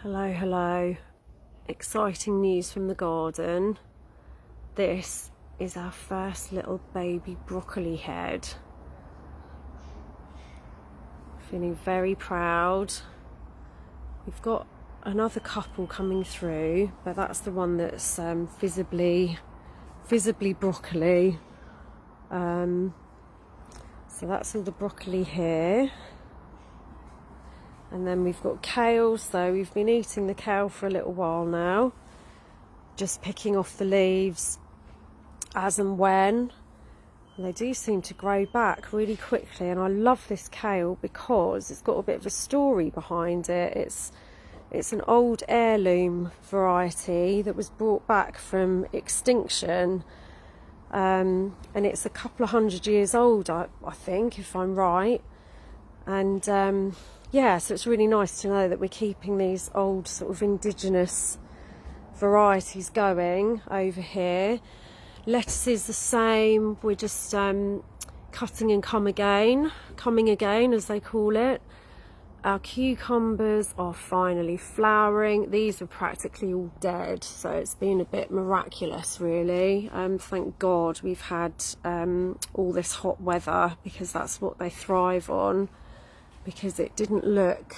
Hello, hello. Exciting news from the garden. This is our first little baby broccoli head. Feeling very proud. We've got another couple coming through, but that's the one that's visibly broccoli. So that's all the broccoli here. And then we've got kale, so we've been eating the kale for a little while now. Just picking off the leaves as and when. And they do seem to grow back really quickly, and I love this kale because it's got a bit of a story behind it. It's an old heirloom variety that was brought back from extinction. And it's a couple of 100 years old, I think, if I'm right. And yeah, so it's really nice to know that we're keeping these old sort of indigenous varieties going over here. Lettuce is the same. We're just cutting and coming again as they call it. Our cucumbers are finally flowering. These are practically all dead, so it's been a bit miraculous really. Thank God we've had all this hot weather, because that's what they thrive on. Because it didn't look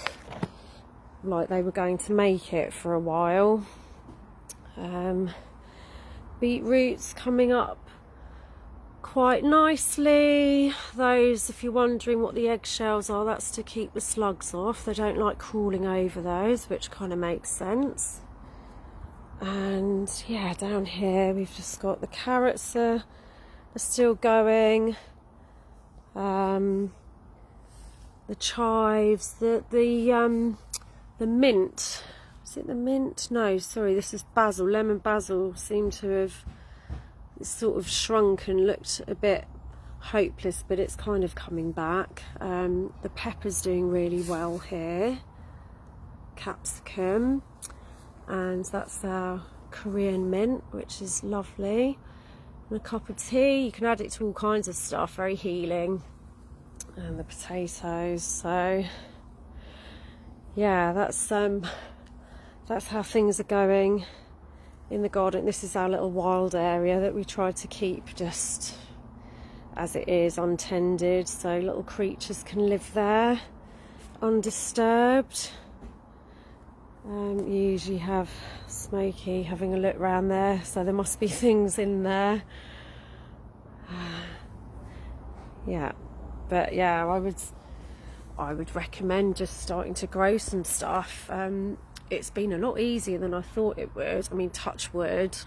like they were going to make it for a while. Beetroots coming up quite nicely. Those, if you're wondering what the eggshells are, that's to keep the slugs off. They don't like crawling over those, which kind of makes sense. And yeah, down here we've just got the carrots are still going. The chives, the mint. Is it the mint? No, sorry, this is basil. Lemon basil seemed to have sort of shrunk and looked a bit hopeless, but it's kind of coming back. The pepper's doing really well here. Capsicum. And that's our Korean mint, which is lovely. And a cup of tea. You can add it to all kinds of stuff, very healing. And the potatoes. So yeah, that's how things are going in the garden. This is our little wild area that we tried to keep just as it is, untended, so little creatures can live there undisturbed. You usually have Smokey having a look around there, so there must be things in there. Yeah. But yeah, I would recommend just starting to grow some stuff. It's been a lot easier than I thought it would. I mean, touch wood.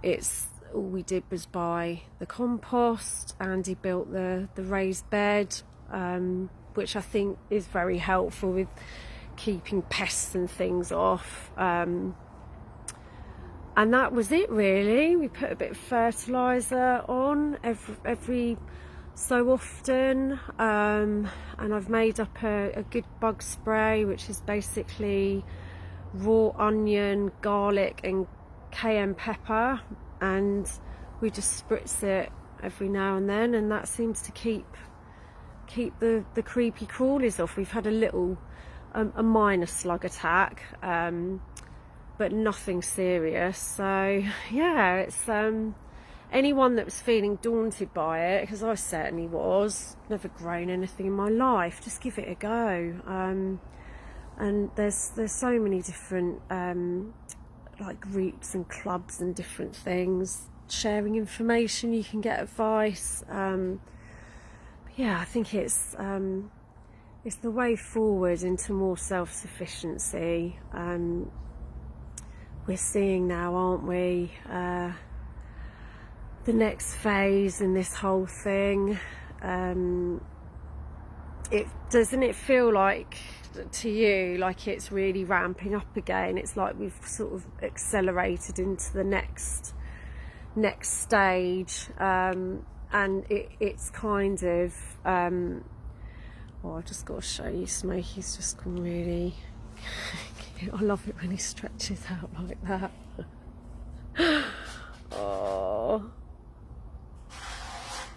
It's all we did was buy the compost. Andy built the raised bed, which I think is very helpful with keeping pests and things off. And that was it really. We put a bit of fertiliser on every so often, and I've made up a good bug spray, which is basically raw onion, garlic and cayenne pepper, and we just spritz it every now and then, and that seems to keep the creepy crawlies off. We've had a little a minor slug attack, but nothing serious. So yeah, it's anyone that was feeling daunted by it, because I certainly was, never grown anything in my life, just give it a go. And there's so many different like groups and clubs and different things, sharing information, you can get advice. Yeah, I think it's the way forward into more self-sufficiency. We're seeing now, aren't we, the next phase in this whole thing. Doesn't it feel like to you like it's really ramping up again? It's like we've sort of accelerated into the next stage, and it's kind of I've just got to show you, Smokey's just gone really I love it when he stretches out like that. Oh,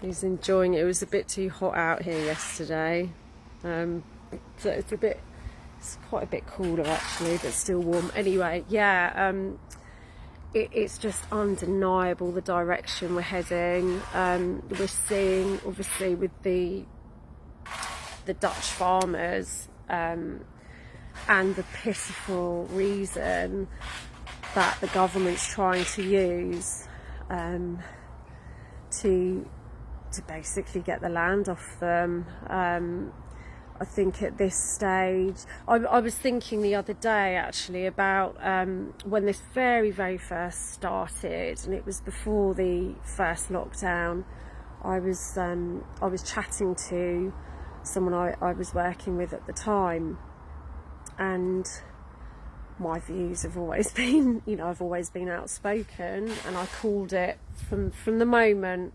he's enjoying it. It was a bit too hot out here yesterday, so it's a bit It's quite a bit cooler actually, but still warm. Anyway, yeah, it's just undeniable the direction we're heading. We're seeing, obviously, with the Dutch farmers and the pitiful reason that the government's trying to use to basically get the land off them. I think at this stage, I was thinking the other day actually about when this very first started, and it was before the first lockdown. I was chatting to someone I was working with at the time, and my views have always been, I've always been outspoken, and I called it from the moment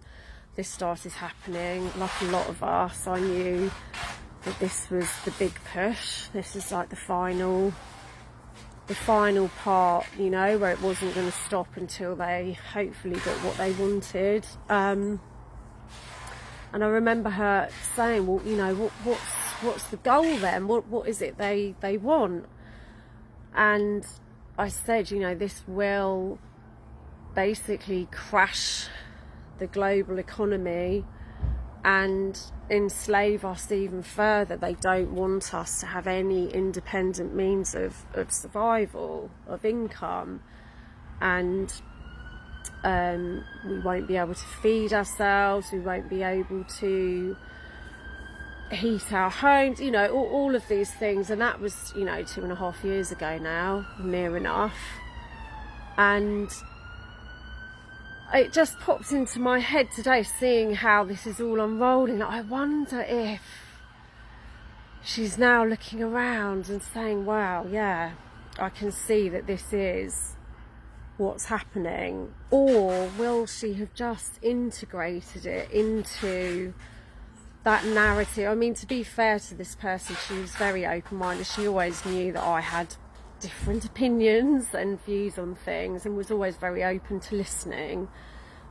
this started happening. Like a lot of us, I knew that this was the big push. This is like the final part, where it wasn't going to stop until they hopefully got what they wanted. And I remember her saying, well, what's the goal then? What is it they want? And I said, this will basically crash the global economy and enslave us even further. They don't want us to have any independent means of survival, of income, and we won't be able to feed ourselves, we won't be able to heat our homes, all of these things. And that was 2.5 years ago now, near enough. And it just popped into my head today, seeing how this is all unrolling. I wonder if she's now looking around and saying, wow, yeah, I can see that this is what's happening. Or will she have just integrated it into that narrative? I mean, to be fair to this person, she was very open-minded. She always knew that I had different opinions and views on things, and was always very open to listening.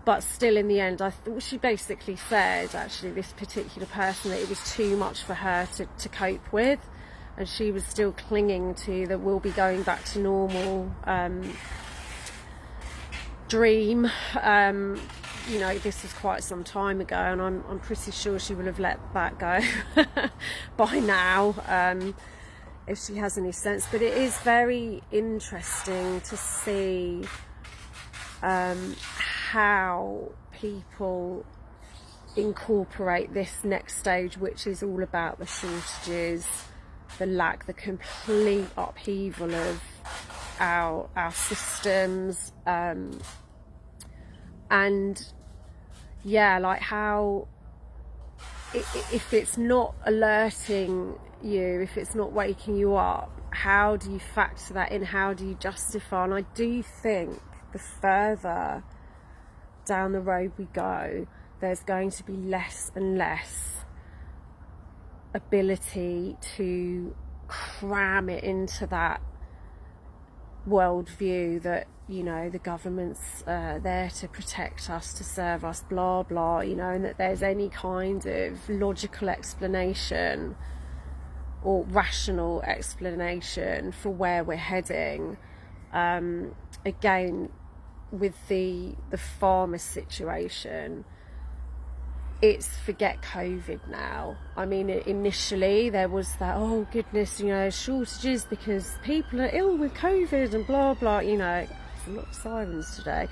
But still, in the end, she basically said, actually, this particular person, that it was too much for her to cope with, and she was still clinging to that we'll be going back to normal dream. This was quite some time ago, and I'm pretty sure she will have let that go by now, if she has any sense. But it is very interesting to see how people incorporate this next stage, which is all about the shortages, the complete upheaval of our systems, and yeah, like how if it's not alerting you, if it's not waking you up, how do you factor that in? How do you justify? And I do think the further down the road we go, there's going to be less and less ability to cram it into that worldview that the government's there to protect us, to serve us, blah blah, and that there's any kind of logical explanation or rational explanation for where we're heading. Again, with the farmer situation, it's forget COVID now. I mean, initially there was that, oh goodness, shortages because people are ill with COVID and blah blah, there's a lot of sirens today,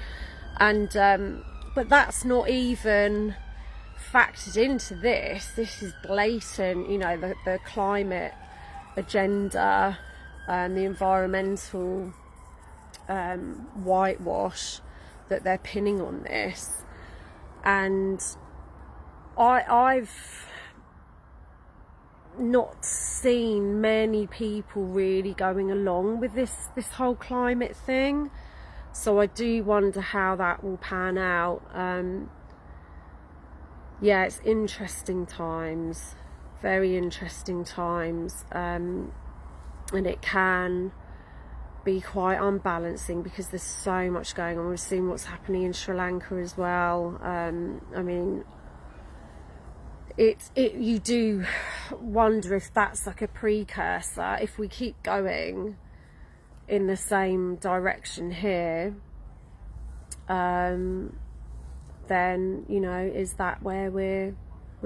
and but that's not even factored into this. This is blatant, the climate agenda and the environmental whitewash that they're pinning on this. And I've not seen many people really going along with this whole climate thing, so I do wonder how that will pan out. Yeah, it's interesting times, very interesting times, and it can be quite unbalancing because there's so much going on. We've seen what's happening in Sri Lanka as well. I mean, you do wonder if that's like a precursor. If we keep going in the same direction here, then, you know, is that where we're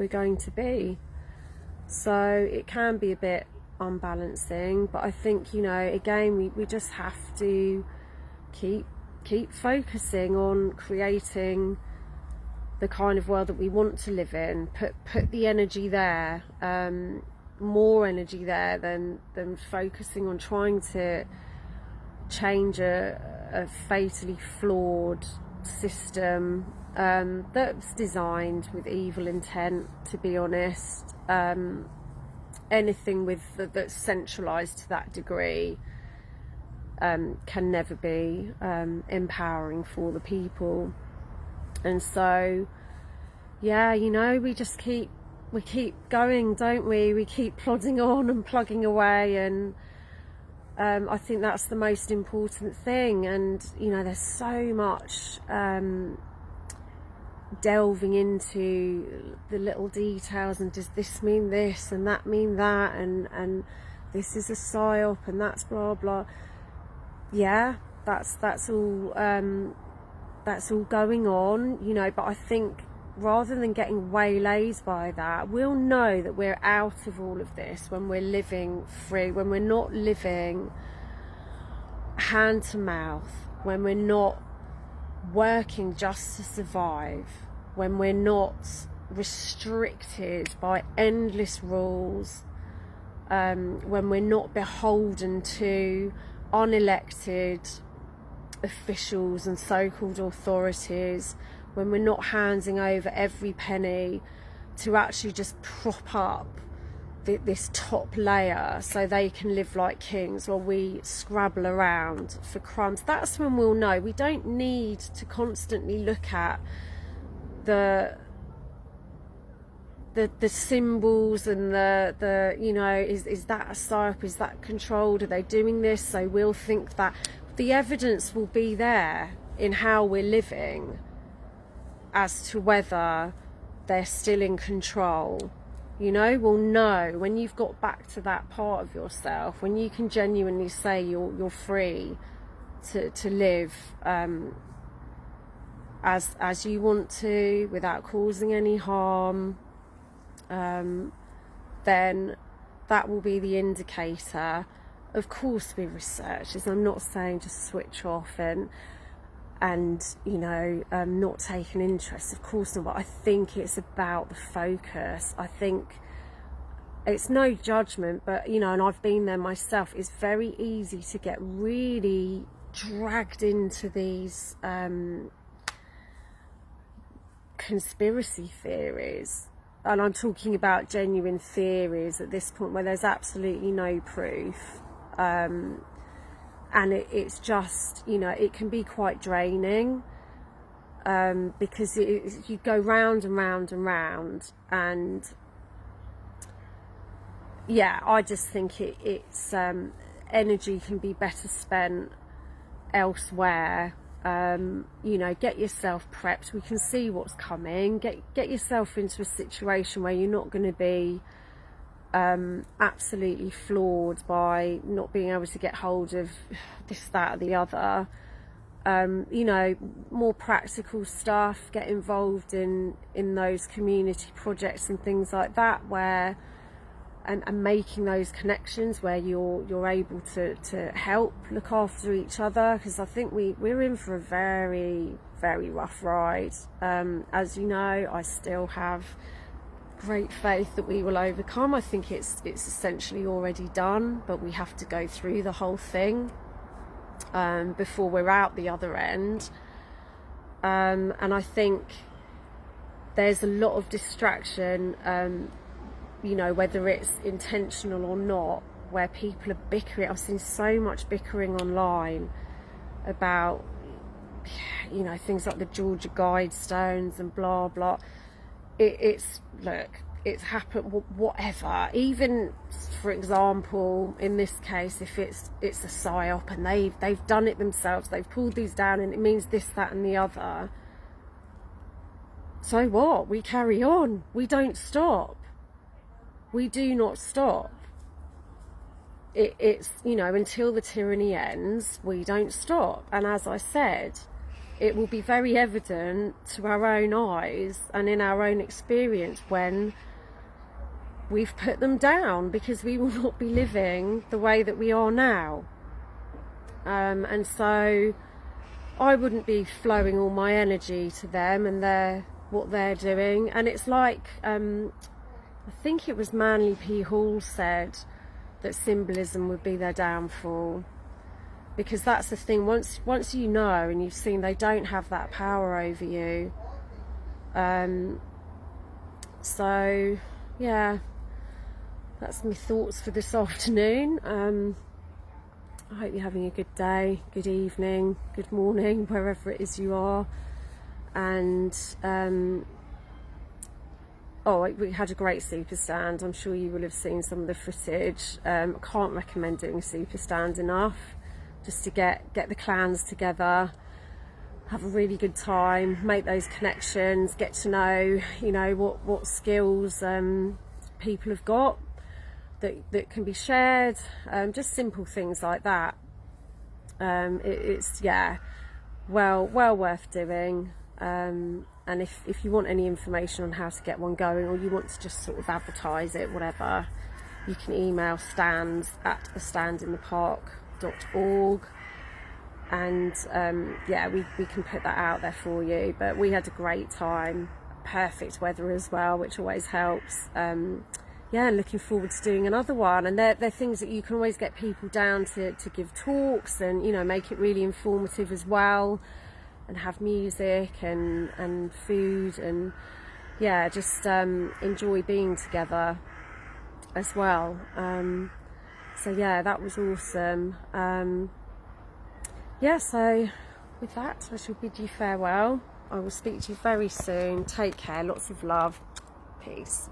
going to be? So it can be a bit unbalancing, but I think, you know, again, we just have to keep focusing on creating the kind of world that we want to live in. Put the energy there, more energy there than focusing on trying to change a fatally flawed system that's designed with evil intent, to be honest. Anything that's centralized to that degree can never be empowering for the people. And so, yeah, you know, we keep going, don't we? We keep plodding on and plugging away, and I think that's the most important thing. And, you know, there's so much delving into the little details, and does this mean this and that mean that, and this is a psyop and that's blah blah. Yeah, that's all going on, you know, but I think rather than getting waylaid by that, we'll know that we're out of all of this when we're living free, when we're not living hand to mouth, when we're not working just to survive, when we're not restricted by endless rules, when we're not beholden to unelected officials and so-called authorities, when we're not handing over every penny to actually just prop up this top layer so they can live like kings while we scrabble around for crumbs. That's when we'll know. We don't need to constantly look at the symbols and the you know, is that a psyop, is that controlled, are they doing this? So we'll think that the evidence will be there in how we're living as to whether they're still in control. You know, we'll know when you've got back to that part of yourself, when you can genuinely say you're free to live as you want to, without causing any harm, then that will be the indicator. Of course, we research, as I'm not saying just switch off and you know, not take an interest, of course not, but I think it's about the focus. I think it's no judgment, but, you know, and I've been there myself, it's very easy to get really dragged into these conspiracy theories, and I'm talking about genuine theories at this point where there's absolutely no proof, and it's just, you know, it can be quite draining, because you go round and round and round, and yeah, I just think it's energy can be better spent elsewhere. You know, get yourself prepped. We can see what's coming. Get yourself into a situation where you're not going to be absolutely floored by not being able to get hold of this, that, or the other. You know, more practical stuff. Get involved in those community projects and things like that, where and making those connections where you're able to help look after each other, because I think we're in for a very, very rough ride. As you know, I still have great faith that we will overcome. I think it's essentially already done, but we have to go through the whole thing before we're out the other end. And I think there's a lot of distraction, you know, whether it's intentional or not, where people are bickering. I've seen so much bickering online about, you know, things like the Georgia Guidestones and blah blah. Look, it's happened, whatever. Even, for example, in this case, if it's a psyop and they've done it themselves, they've pulled these down and it means this, that and the other, so what? We carry on. We don't stop. We do not stop. It's, you know, until the tyranny ends, we don't stop. And as I said, it will be very evident to our own eyes and in our own experience when we've put them down, because we will not be living the way that we are now. And so I wouldn't be flowing all my energy to them and what they're doing. And it's like, I think it was Manly P. Hall said that symbolism would be their downfall, because that's the thing, once you know and you've seen, they don't have that power over you. So yeah, that's my thoughts for this afternoon. I hope you're having a good day, good evening, good morning, wherever it is you are. And we had a great super stand. I'm sure you will have seen some of the footage. I can't recommend doing a super stand enough, just to get the clans together, have a really good time, make those connections, get to know, you know, what skills people have got that can be shared, just simple things like that. It's yeah, well worth doing. And if you want any information on how to get one going, or you want to just sort of advertise it, whatever, you can email stands@astandinthepark.org, and yeah, we can put that out there for you. But we had a great time, perfect weather as well, which always helps. Yeah, looking forward to doing another one. And they're things that you can always get people down to give talks, and, you know, make it really informative as well, and have music and food, and yeah, just enjoy being together as well. So yeah, that was awesome. Yeah, so with that, I shall bid you farewell. I will speak to you very soon. Take care, lots of love, peace.